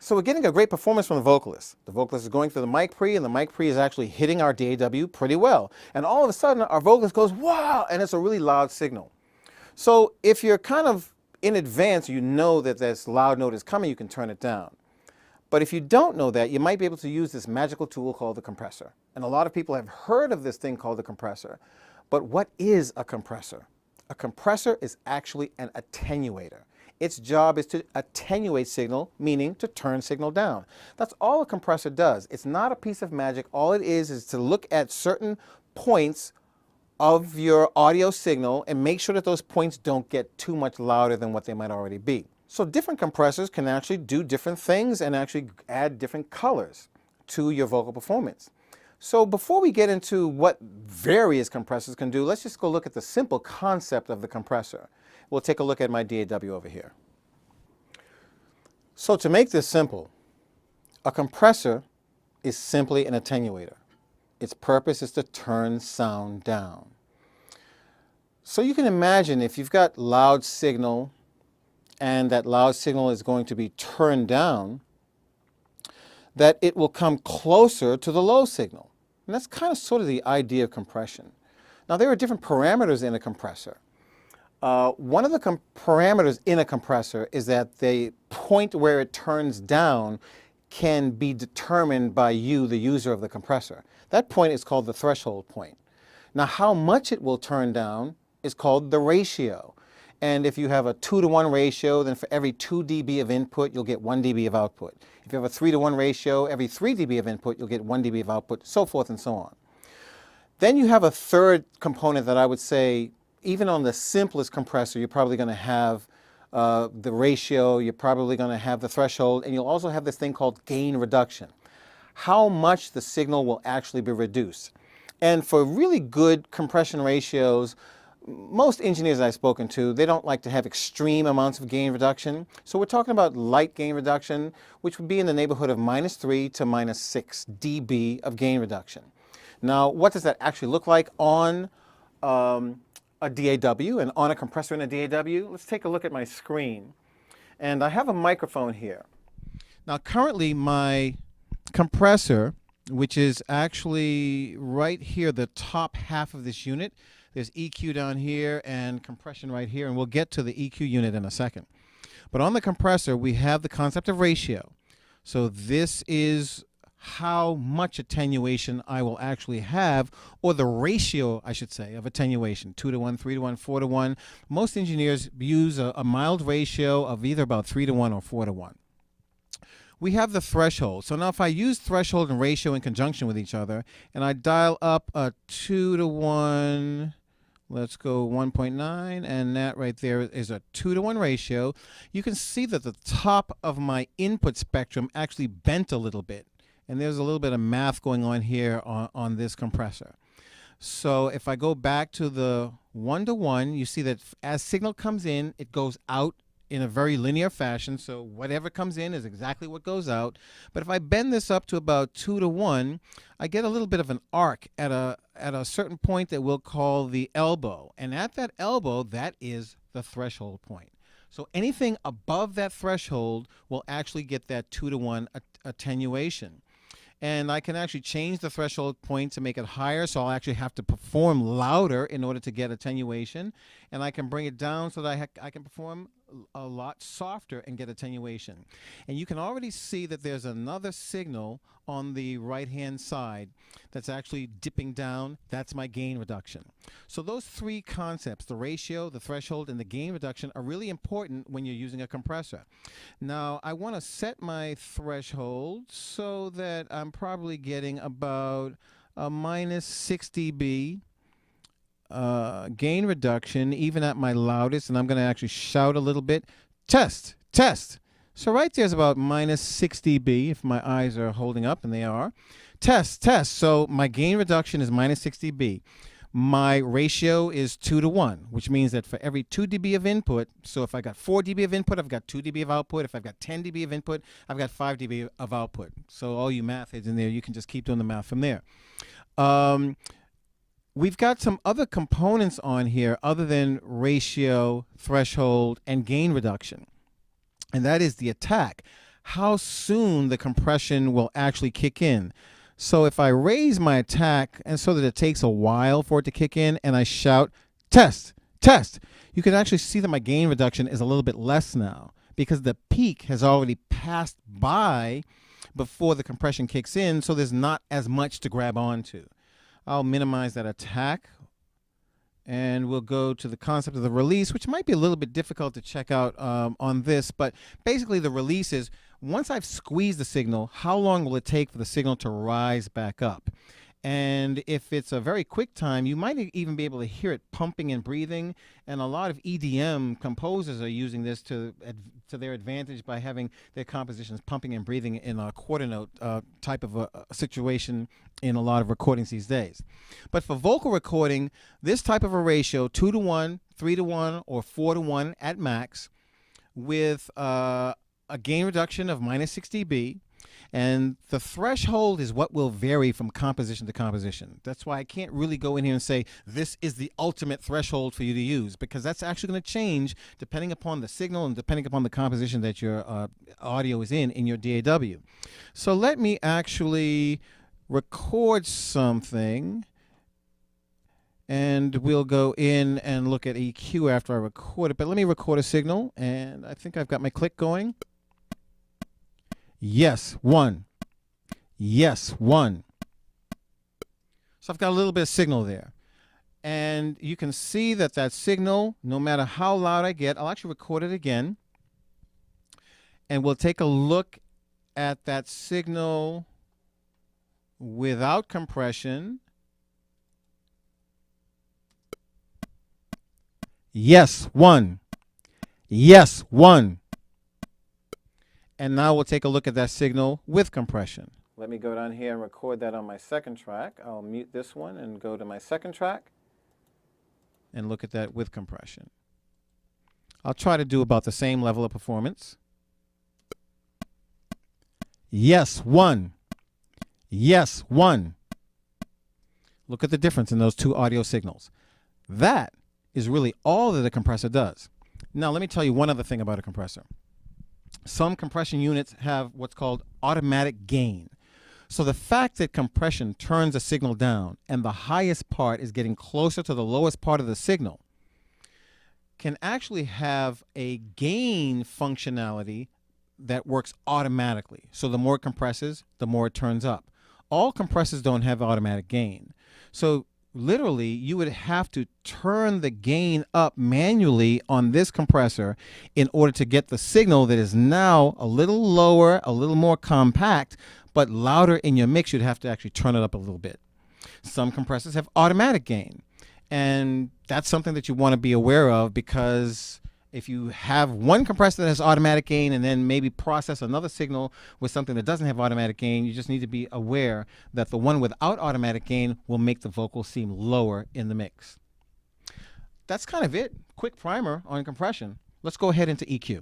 So we're getting a great performance from the vocalist. The vocalist is going through the mic pre, and the mic pre is actually hitting our DAW pretty well. And all of a sudden, our vocalist goes, wow, and it's a really loud signal. So if you're kind of in advance, you know that this loud note is coming, you can turn it down. But if you don't know that, you might be able to use this magical tool called the compressor. And a lot of people have heard of this thing called the compressor. But what is a compressor? A compressor is actually an attenuator. Its job is to attenuate signal, meaning to turn signal down. That's all a compressor does. It's not a piece of magic. All it is to look at certain points of your audio signal and make sure that those points don't get too much louder than what they might already be. So different compressors can actually do different things and actually add different colors to your vocal performance. So before we get into what various compressors can do, let's just go look at the simple concept of the compressor. We'll take a look at my DAW over here. So to make this simple, a compressor is simply an attenuator. Its purpose is to turn sound down. So you can imagine if you've got loud signal and that loud signal is going to be turned down, that it will come closer to the low signal. And that's kind of sort of the idea of compression. Now there are different parameters in a compressor. One of the parameters in a compressor is that the point where it turns down can be determined by you, the user of the compressor. That point is called the threshold point. Now how much it will turn down is called the ratio. And if you have a 2-to-1 ratio, then for every 2 dB of input, you'll get 1 dB of output. If you have a 3-to-1 ratio, every 3 dB of input, you'll get 1 dB of output, so forth and so on. Then you have a third component that I would say, even on the simplest compressor, you're probably going to have the ratio, you're probably going to have the threshold, and you'll also have this thing called gain reduction. How much the signal will actually be reduced. And for really good compression ratios, most engineers I've spoken to, they don't like to have extreme amounts of gain reduction. So we're talking about light gain reduction, which would be in the neighborhood of -3 to -6 dB of gain reduction. Now, what does that actually look like on a DAW and on a compressor in a DAW? Let's take a look at my screen. And I have a microphone here. Now, currently my compressor, which is actually right here, the top half of this unit, there's EQ down here and compression right here, and we'll get to the EQ unit in a second. But on the compressor, we have the concept of ratio. So this is how much attenuation I will actually have, or the ratio, I should say, of attenuation, 2-to-1, 3-to-1, 4-to-1. Most engineers use a mild ratio of either about 3-to-1 or 4-to-1. We have the threshold. So now if I use threshold and ratio in conjunction with each other, and I dial up a 2-to-1, let's go 1.9, and that right there is a 2-to-1 ratio, you can see that the top of my input spectrum actually bent a little bit. And there's a little bit of math going on here on this compressor. So if I go back to the 1-to-1, you see that as signal comes in, it goes out in a very linear fashion. So whatever comes in is exactly what goes out. But if I bend this up to about 2-to-1, I get a little bit of an arc at a certain point that we'll call the elbow. And at that elbow, that is the threshold point. So anything above that threshold will actually get that 2-to-1 attenuation. And I can actually change the threshold point to make it higher, so I'll actually have to perform louder in order to get attenuation. And I can bring it down so that I can perform a lot softer and get attenuation. And you can already see that there's another signal on the right-hand side that's actually dipping down. That's my gain reduction. So those three concepts, the ratio, the threshold, and the gain reduction, are really important when you're using a compressor. Now, I want to set my threshold so that I'm probably getting about a -6 dB gain reduction, even at my loudest, and I'm going to actually shout a little bit. Test, test. So right there's about -6 dB if my eyes are holding up, and they are. Test, test. So my gain reduction is -6 dB. My ratio is 2-to-1, which means that for every 2 dB of input, so if I got 4 dB of input, I've got 2 dB of output. If I've got 10 dB of input, I've got 5 dB of output. So all you math heads in there, you can just keep doing the math from there. We've got some other components on here other than ratio, threshold, and gain reduction. And that is the attack. how soon the compression will actually kick in. So if I raise my attack and so that it takes a while for it to kick in and I shout, test, test, you can actually see that my gain reduction is a little bit less now because the peak has already passed by before the compression kicks in, so there's not as much to grab onto. I'll minimize that attack and we'll go to the concept of the release, which might be a little bit difficult to check out on this, but basically the release is once I've squeezed the signal, how long will it take for the signal to rise back up? And if it's a very quick time, you might even be able to hear it pumping and breathing. And a lot of EDM composers are using this to their advantage by having their compositions pumping and breathing in a quarter note type of a situation in a lot of recordings these days. But for vocal recording, this type of a ratio, 2-to-1, 3-to-1, or 4-to-1 at max, with a gain reduction of -6 dB. And the threshold is what will vary from composition to composition. That's why I can't really go in here and say this is the ultimate threshold for you to use, because that's actually going to change depending upon the signal and depending upon the composition that your audio is in your DAW. So let me actually record something, and we'll go in and look at EQ after I record it. But let me record a signal, and I think I've got my click going. Yes, 1. Yes, 1. So I've got a little bit of signal there. And you can see that that signal, no matter how loud I get, I'll actually record it again. And we'll take a look at that signal without compression. Yes, 1. Yes, 1. And now we'll take a look at that signal with compression. Let me go down here and record that on my second track. I'll mute this one and go to my second track and look at that with compression. I'll try to do about the same level of performance. Yes, 1. Yes, 1. Look at the difference in those two audio signals. That is really all that a compressor does. Now, let me tell you one other thing about a compressor. Some compression units have what's called automatic gain. So the fact that compression turns a signal down and the highest part is getting closer to the lowest part of the signal can actually have a gain functionality that works automatically. So the more it compresses, the more it turns up. All compressors don't have automatic gain. So literally, you would have to turn the gain up manually on this compressor in order to get the signal that is now a little lower, a little more compact, but louder in your mix. You'd have to actually turn it up a little bit. Some compressors have automatic gain, and that's something that you want to be aware of, because if you have one compressor that has automatic gain and then maybe process another signal with something that doesn't have automatic gain, you just need to be aware that the one without automatic gain will make the vocal seem lower in the mix. That's kind of it. Quick primer on compression. Let's go ahead into EQ.